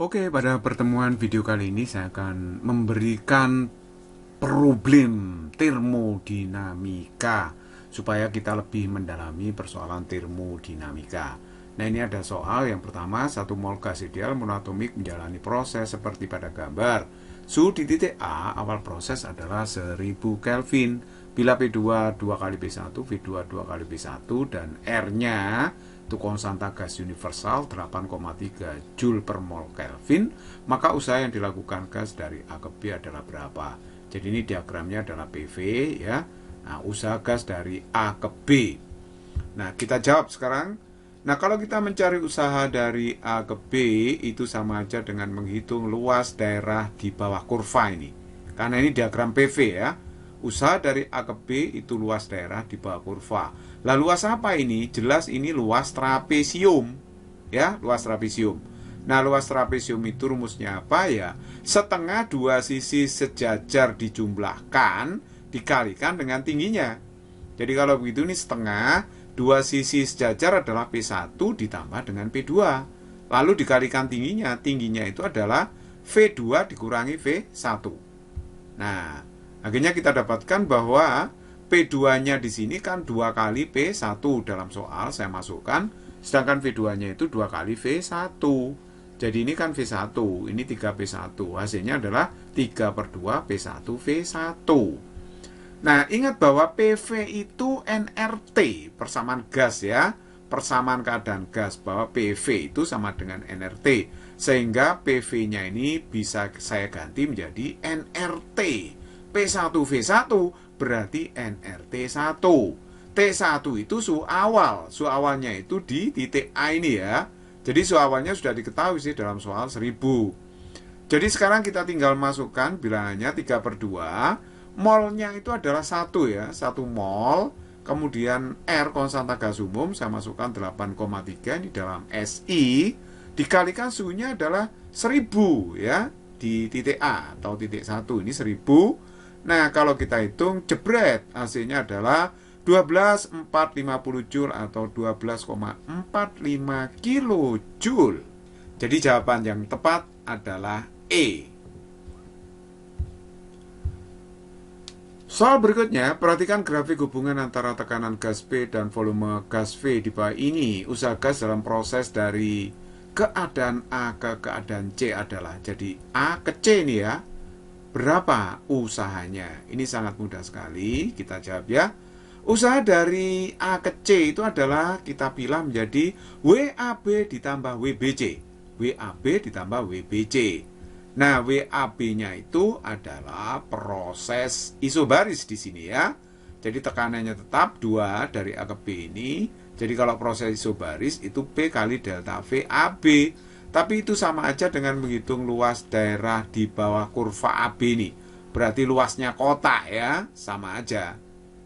Oke, pada pertemuan video kali ini saya akan memberikan problem termodinamika supaya kita lebih mendalami persoalan termodinamika. Nah, ini ada soal yang pertama, 1 mol gas ideal monoatomik menjalani proses seperti pada gambar. Suhu di titik A awal proses adalah 1000 Kelvin. Bila P2 2 kali P1, V2 2 kali P1 dan R-nya itu konstanta gas universal 8,3 Joule per mol Kelvin, maka usaha yang dilakukan gas dari A ke B adalah berapa? Jadi ini diagramnya adalah PV ya. Nah, usaha gas dari A ke B. Nah, kita jawab sekarang. Nah, kalau kita mencari usaha dari A ke B itu sama aja dengan menghitung luas daerah di bawah kurva ini. Karena ini diagram PV ya. Usaha dari A ke B itu luas daerah di bawah kurva. Lah luas apa ini? Jelas ini luas trapesium. Ya, luas trapesium. Nah, luas trapesium itu rumusnya apa ya? Setengah dua sisi sejajar dijumlahkan dikalikan dengan tingginya. Jadi kalau begitu ini setengah dua sisi sejajar adalah P1 ditambah dengan P2. Lalu dikalikan tingginya. Tingginya itu adalah V2 dikurangi V1. Nah, akhirnya kita dapatkan bahwa P2-nya di sini kan 2 kali P1 dalam soal saya masukkan, sedangkan V2-nya itu 2 kali V1. Jadi ini kan V1, ini 3P1. Hasilnya adalah 3/2 P1 V1. Nah, ingat bahwa PV itu nRT, persamaan gas ya. Persamaan keadaan gas, bahwa PV itu sama dengan nRT. Sehingga PV-nya ini bisa saya ganti menjadi nRT. P1V1 berarti nRT1. T1 itu suhu awal. Suhu awalnya itu di titik A ini ya. Jadi suhu awalnya sudah diketahui sih dalam soal 1000. Jadi sekarang kita tinggal masukkan bilangannya 3/2. Molnya itu adalah 1 ya. 1 mol. Kemudian R konstanta gas umum saya masukkan 8,3 ini dalam SI. Dikalikan suhunya adalah 1000 ya. Di titik A atau titik 1 ini 1000. Nah, kalau kita hitung jebret, hasilnya adalah 12,450 Joule atau 12,45 kilojoule. Jadi jawaban yang tepat adalah E. Soal berikutnya, perhatikan grafik hubungan antara tekanan gas P dan volume gas V di bawah ini. Usaha gas dalam proses dari keadaan A ke keadaan C adalah, jadi A ke C ini ya. Berapa usahanya? Ini sangat mudah sekali, kita jawab ya. Usaha dari A ke C itu adalah kita pilih menjadi WAB ditambah WBC. WAB ditambah WBC. Nah, WAB-nya itu adalah proses isobaris di sini ya. Jadi tekanannya tetap 2 dari A ke B ini. Jadi kalau proses isobaris itu P kali delta VAB. Tapi itu sama aja dengan menghitung luas daerah di bawah kurva AB ini. Berarti luasnya kotak ya, sama aja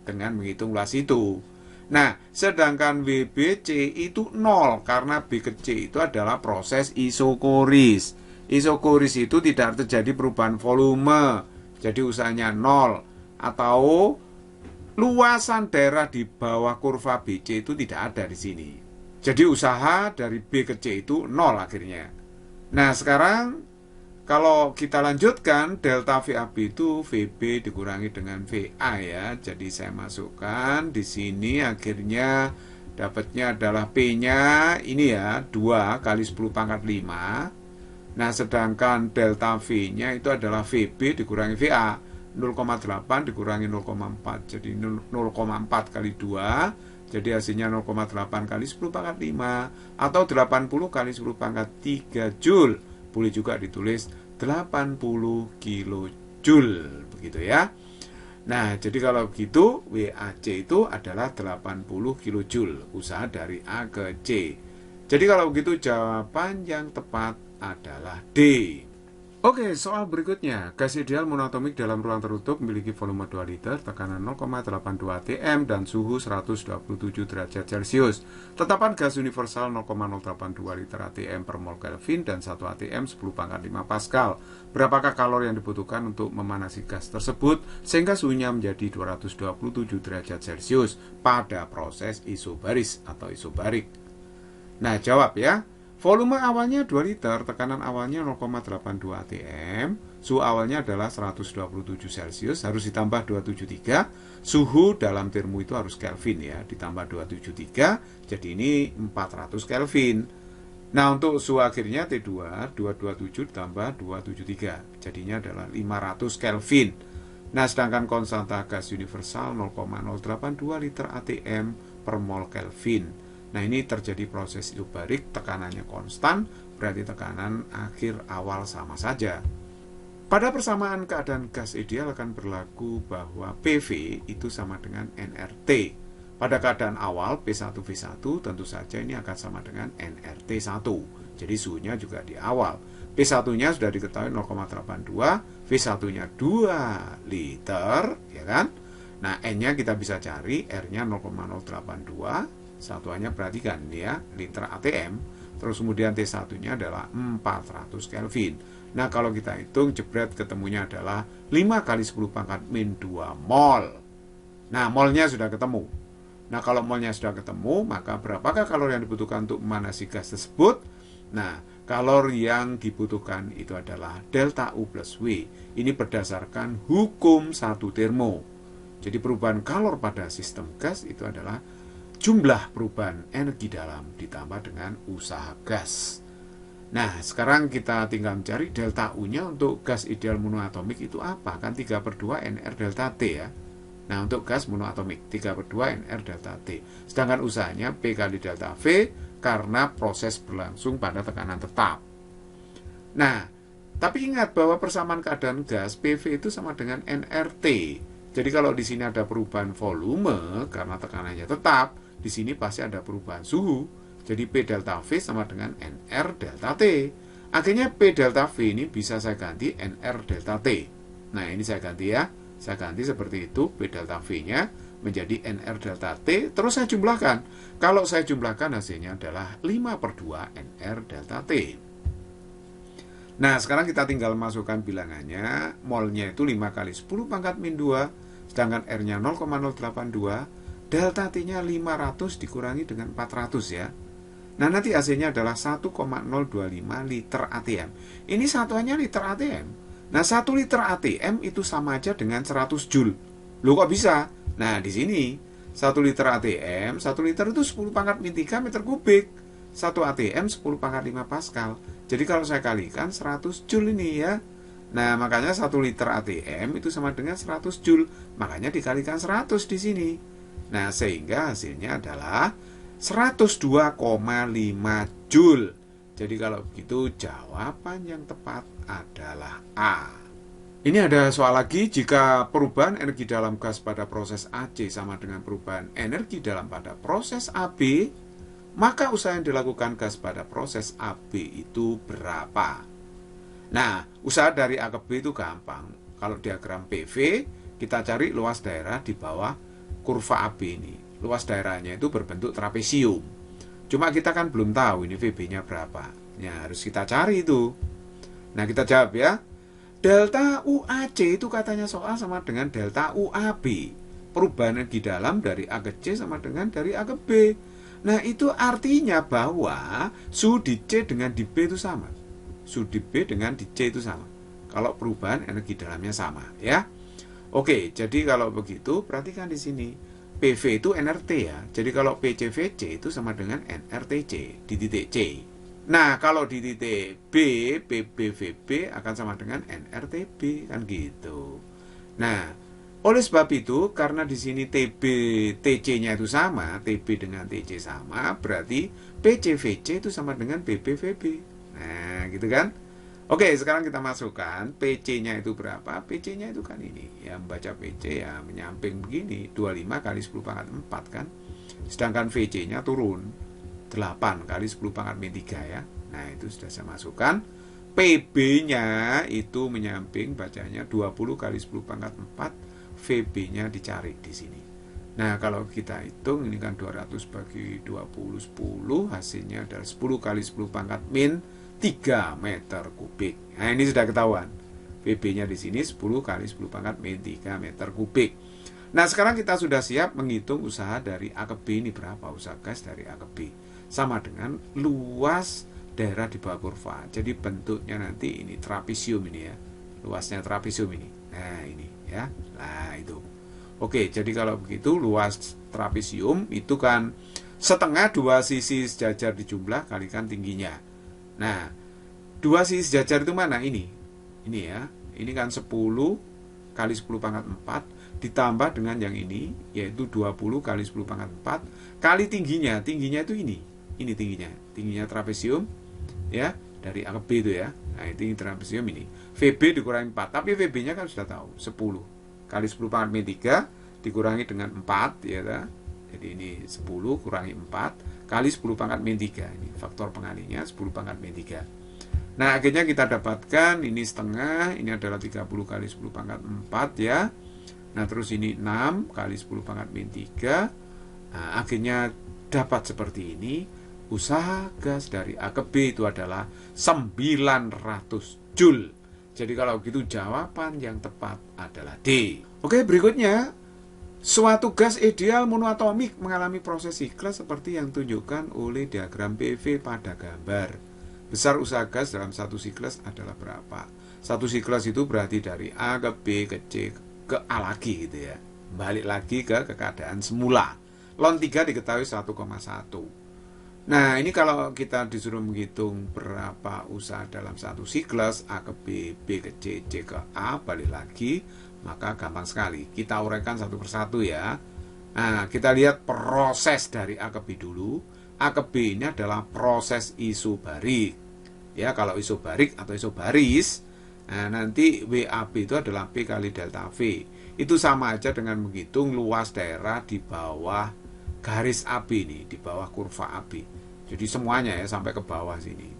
dengan menghitung luas itu. Nah, sedangkan WBC itu 0 karena B ke C itu adalah proses isokoris. Isokoris itu tidak terjadi perubahan volume. Jadi usahanya 0 atau luasan daerah di bawah kurva BC itu tidak ada di sini. Jadi usaha dari B ke C itu 0 akhirnya. Nah, sekarang kalau kita lanjutkan, delta VAB itu VB dikurangi dengan VA ya. Jadi saya masukkan di sini akhirnya dapatnya adalah P-nya ini ya, 2 kali 10 pangkat 5. Nah, sedangkan delta V-nya itu adalah VB dikurangi VA. 0,8 dikurangi 0,4. Jadi 0,4 kali 2. Jadi hasilnya 0,8 kali 10 pangkat 5 atau 80 kali 10 pangkat 3 Joule. Boleh juga ditulis 80 kilojoule begitu ya. Nah, jadi kalau begitu WAC itu adalah 80 kilojoule usaha dari A ke C. Jadi kalau begitu jawaban yang tepat adalah D. Oke, soal berikutnya. Gas ideal monoatomik dalam ruang tertutup memiliki volume 2 liter, tekanan 0,82 atm, dan suhu 127 derajat Celcius. Tetapan gas universal 0,082 liter atm per mol Kelvin dan 1 atm 10 pangkat 5 Pascal. Berapakah kalori yang dibutuhkan untuk memanasi gas tersebut sehingga suhunya menjadi 227 derajat Celcius pada proses isobaris atau isobarik? Nah, jawab ya. Volume awalnya 2 liter, tekanan awalnya 0,82 atm, suhu awalnya adalah 127 Celcius, harus ditambah 273, suhu dalam termo itu harus Kelvin ya, ditambah 273, jadi ini 400 Kelvin. Nah, untuk suhu akhirnya T2, 227 ditambah 273, jadinya adalah 500 Kelvin. Nah, sedangkan konstanta gas universal 0,082 liter atm per mol Kelvin. Nah, ini terjadi proses isobarik, tekanannya konstan, berarti tekanan akhir awal sama saja. Pada persamaan keadaan gas ideal akan berlaku bahwa PV itu sama dengan nRT. Pada keadaan awal P1V1 tentu saja ini akan sama dengan nRT1. Jadi suhunya juga di awal. P1-nya sudah diketahui 0,82, V1-nya 2 liter, ya kan? Nah, N-nya kita bisa cari, R-nya 0,082, satuannya perhatikan ya, liter atm, terus kemudian T1-nya adalah 400 Kelvin. Nah, kalau kita hitung jebret ketemunya adalah 5 kali 10 pangkat min 2 mol. Nah, molnya sudah ketemu. Nah, kalau molnya sudah ketemu, maka berapakah kalori yang dibutuhkan untuk memanasi gas tersebut? Nah, kalori yang dibutuhkan itu adalah delta U plus W. Ini berdasarkan hukum satu termo. Jadi perubahan kalor pada sistem gas itu adalah jumlah perubahan energi dalam ditambah dengan usaha gas. Nah, sekarang kita tinggal mencari delta U-nya untuk gas ideal monoatomik itu apa? Kan 3/2 NR delta T ya. Nah, untuk gas monoatomik 3/2 NR delta T. Sedangkan usahanya P kali delta V karena proses berlangsung pada tekanan tetap. Nah, tapi ingat bahwa persamaan keadaan gas PV itu sama dengan nRT. Jadi kalau di sini ada perubahan volume karena tekanannya tetap, di sini pasti ada perubahan suhu. Jadi P delta V sama dengan NR delta T. Akhirnya P delta V ini bisa saya ganti NR delta T. Nah, ini saya ganti ya. Saya ganti seperti itu, P delta V-nya menjadi NR delta T. Terus saya jumlahkan. Kalau saya jumlahkan hasilnya adalah 5/2 NR delta T. Nah, sekarang kita tinggal masukkan bilangannya. Molnya itu 5 kali 10 pangkat min 2, sedangkan R-nya 0,082. Delta T-nya 500 dikurangi dengan 400 ya. Nah, nanti hasilnya adalah 1,025 liter ATM. Ini satuannya liter ATM. Nah, 1 liter ATM itu sama aja dengan 100 Joule. Loh, kok bisa? Nah, di sini 1 liter ATM, 1 liter itu 10 pangkat min 3 meter kubik. 1 ATM 10 pangkat 5 Pascal. Jadi kalau saya kalikan 100 Joule ini ya. Nah, makanya 1 liter ATM itu sama dengan 100 Joule. Makanya dikalikan 100 di sini. Nah, sehingga hasilnya adalah 102,5 Joule. Jadi kalau begitu jawaban yang tepat adalah A. Ini ada soal lagi, jika perubahan energi dalam gas pada proses AC sama dengan perubahan energi dalam pada proses AB, maka usaha yang dilakukan gas pada proses AB itu berapa? Nah, usaha dari A ke B itu gampang. Kalau diagram PV, kita cari luas daerah di bawah kurva AB ini. Luas daerahnya itu berbentuk trapesium. Cuma kita kan belum tahu ini VB-nya berapa. Ya, harus kita cari itu. Nah, kita jawab ya. Delta UAC itu katanya soal sama dengan delta UAB. Perubahan energi dalam dari A ke C sama dengan dari A ke B. Nah, itu artinya bahwa suhu di C dengan di B itu sama. Suhu di B dengan di C itu sama. Kalau perubahan energi dalamnya sama, ya. Oke, jadi kalau begitu, perhatikan di sini. PV itu nRT ya. Jadi kalau PCVC itu sama dengan nRTC di titik C. Nah, kalau di titik B, PBVB akan sama dengan nRTB, kan gitu. Nah, oleh sebab itu, karena di sini TB, TC-nya itu sama, TB dengan TC sama, berarti PCVC itu sama dengan PBVB. Nah, gitu kan? Oke, sekarang kita masukkan PC-nya itu berapa? PC-nya itu kan ini. Ya, membaca PC ya menyamping begini, 25 kali 10 pangkat 4 kan. Sedangkan VC-nya turun 8 kali 10 pangkat min 3 ya. Nah, itu sudah saya masukkan. PB-nya itu menyamping bacanya 20 kali 10 pangkat 4, VB-nya dicari di sini. Nah, kalau kita hitung ini kan 200 bagi 20 10, hasilnya adalah 10 kali 10 pangkat min 3 meter kubik. Nah, ini sudah ketahuan. PB-nya di sini 10 kali 10 pangkat min 3 meter kubik. Nah, sekarang kita sudah siap menghitung usaha dari A ke B ini berapa, usaha gas dari A ke B. Sama dengan luas daerah di bawah kurva. Jadi bentuknya nanti ini trapesium ini ya, luasnya trapesium ini. Nah ini ya, nah itu. Oke, jadi kalau begitu luas trapesium itu kan setengah dua sisi sejajar dijumlah kalikan tingginya. Nah, dua sisi sejajar itu mana? Ini ya, ini kan 10 kali 10 pangkat 4 ditambah dengan yang ini, yaitu 20 kali 10 pangkat 4 kali tingginya itu ini tingginya trapesium ya, dari A ke B itu ya. Nah itu trapesium ini, VB dikurangi 4, tapi VB nya kan sudah tahu 10 kali 10 pangkat min 3 dikurangi dengan 4 ya ta? Jadi ini 10 kurangi 4 kali 10 pangkat min 3, ini faktor pengalinya 10 pangkat min 3. Nah akhirnya kita dapatkan ini setengah, ini adalah 30 kali 10 pangkat 4 ya. Nah terus ini 6 kali 10 pangkat min 3. Nah akhirnya dapat seperti ini. Usaha gas dari A ke B itu adalah 900 Joule. Jadi kalau begitu jawaban yang tepat adalah D. Oke, berikutnya, suatu gas ideal monoatomik mengalami proses siklus seperti yang ditunjukkan oleh diagram PV pada gambar. Besar usaha gas dalam satu siklus adalah berapa? Satu siklus itu berarti dari A ke B ke C ke A lagi gitu ya. Balik lagi ke keadaan semula. Ln 3 diketahui 1,1. Nah ini kalau kita disuruh menghitung berapa usaha dalam satu siklus A ke B, B ke C, C ke A, balik lagi, maka gampang sekali. Kita uraikan satu persatu ya. Nah kita lihat proses dari A ke B dulu. A ke B ini adalah proses isobarik. Ya kalau isobarik atau isobaris, nah nanti WAB itu adalah P kali delta V. Itu sama aja dengan menghitung luas daerah di bawah garis AB ini, di bawah kurva AB. Jadi semuanya ya sampai ke bawah sini.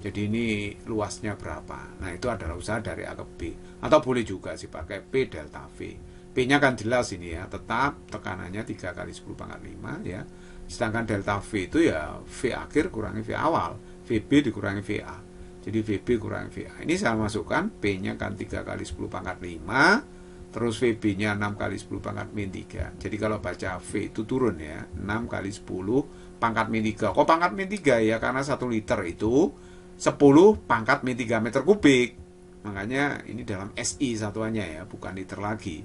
Jadi ini luasnya berapa? Nah itu adalah usaha dari A ke B. Atau boleh juga sih pakai P delta V. P-nya kan jelas ini ya, tetap tekanannya 3 kali 10 pangkat 5 ya. Sedangkan delta V itu ya V akhir kurangi V awal, VB dikurangi VA. Jadi VB kurangi VA. Ini saya masukkan P-nya kan 3 kali 10 pangkat 5. Terus VB-nya 6 kali 10 pangkat min 3. Jadi kalau baca V itu turun ya, 6 kali 10 pangkat min 3. Kok pangkat min 3 ya? Karena 1 liter itu 10 pangkat min 3 meter kubik. Makanya ini dalam SI satuannya ya, bukan liter lagi.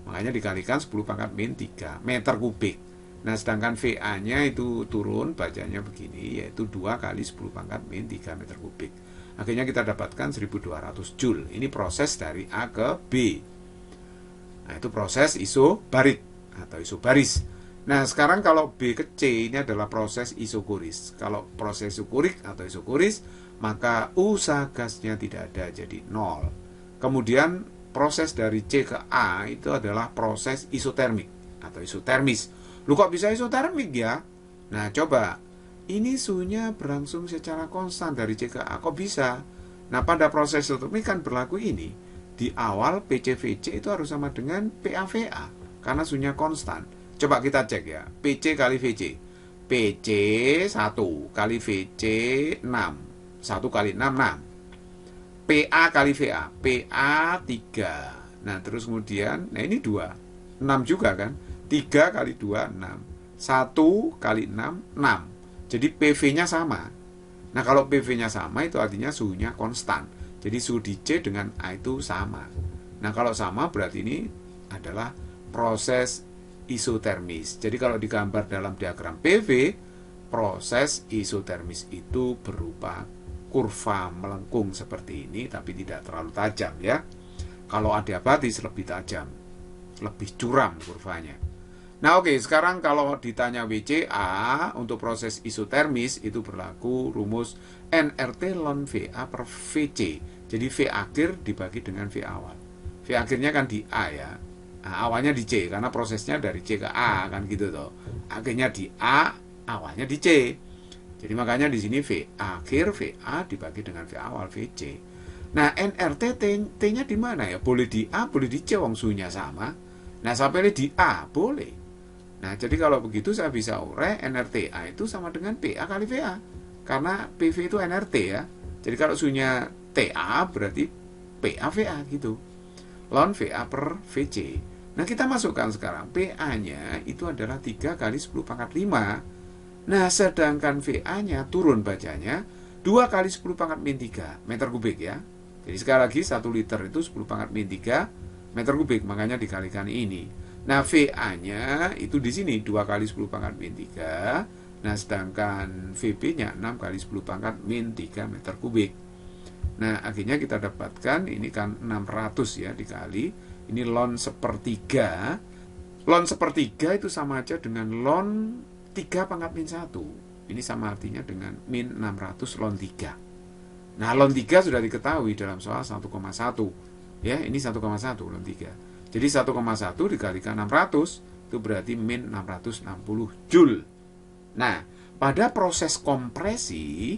Makanya dikalikan 10 pangkat min 3 meter kubik. Nah sedangkan VA-nya itu turun, bacanya begini, yaitu 2 kali 10 pangkat min 3 meter kubik. Akhirnya kita dapatkan 1200 Joule. Ini proses dari A ke B. Nah itu proses isobarik atau isobaris. Nah sekarang kalau B ke C ini adalah proses isokoris. Kalau proses isokorik atau isokoris, maka usaha gasnya tidak ada, jadi 0. Kemudian proses dari C ke A itu adalah proses isotermik atau isotermis. Lu kok bisa isotermik ya? Nah coba, ini suhunya berlangsung secara konstan dari C ke A, kok bisa? Nah pada proses isotermik kan berlaku ini. Di awal PCVC itu harus sama dengan PAVA karena suhunya konstan. Coba kita cek ya, PC kali VC. PC 1 kali VC 6. 1 kali 6, 6. PA kali VA. PA 3. Nah terus kemudian, nah ini 2. 6 juga kan. 3 kali 2, 6. 1 kali 6, 6. Jadi PV-nya sama. Nah kalau PV-nya sama itu artinya suhunya konstan. Jadi suhu di C dengan A itu sama. Nah kalau sama berarti ini adalah proses isotermis. Jadi kalau digambar dalam diagram PV, proses isotermis itu berupa kurva melengkung seperti ini, tapi tidak terlalu tajam ya. Kalau adiabatis lebih tajam, lebih curam kurvanya. Nah oke, sekarang kalau ditanya WCA untuk proses isotermis itu berlaku rumus nRT ln VA per VC. Jadi V akhir dibagi dengan V awal. V akhirnya kan di A ya. Nah, awalnya di C karena prosesnya dari C ke A kan gitu toh. Akhirnya di A, awalnya di C. Jadi makanya di sini V akhir VA dibagi dengan V awal VC. Nah, nRT T-nya di mana ya? Boleh di A, boleh di C, wong suhunya sama. Nah, saya pilih di A, boleh. Nah, jadi kalau begitu saya bisa urai nRT A itu sama dengan PA kali VA. Karena PV itu nRT ya. Jadi kalau suhunya TA berarti PA VA gitu. Ln VA per VC. Nah, kita masukkan sekarang PA-nya itu adalah 3 kali 10 pangkat 5. Nah, sedangkan VA-nya turun bacanya 2 kali 10 pangkat min 3 meter kubik ya. Jadi sekali lagi 1 liter itu 10 pangkat min 3 meter kubik, makanya dikalikan ini. Nah, VA-nya itu di sini 2 kali 10 pangkat min 3. Nah, sedangkan VB-nya 6 kali 10 pangkat min 3 meter kubik. Nah, akhirnya kita dapatkan ini kan 600 ya dikali. Ini ln sepertiga. Ln sepertiga itu sama aja dengan ln 3 pangkat min 1. Ini sama artinya dengan min 600 ln 3. Nah, ln 3 sudah diketahui dalam soal 1,1. Ya, ini 1,1 ln 3. Jadi 1,1 dikalikan 600 itu berarti min 660 Joule. Nah, pada proses kompresi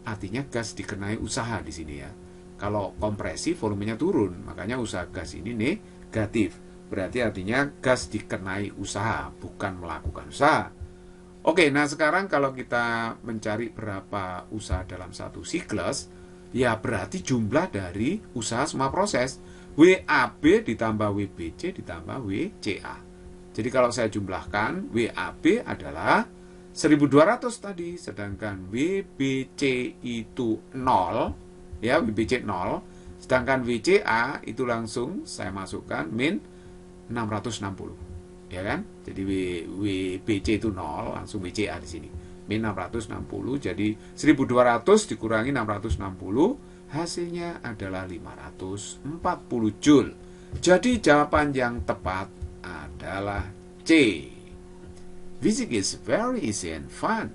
artinya gas dikenai usaha di sini ya. Kalau kompresi volumenya turun, makanya usaha gas ini negatif. Berarti artinya gas dikenai usaha, bukan melakukan usaha. Oke, nah sekarang kalau kita mencari berapa usaha dalam satu siklus, ya berarti jumlah dari usaha semua proses. WAB ditambah WBC ditambah WCA. Jadi kalau saya jumlahkan, WAB adalah 1200 tadi, sedangkan WBC itu 0, ya WBC 0, sedangkan WCA itu langsung saya masukkan min 660, ya kan? Jadi WBC itu 0, langsung WCA di sini min 660, jadi 1200 dikurangi 660, hasilnya adalah 540 Joule. Jadi jawaban yang tepat adalah C. Physics is very easy and fun.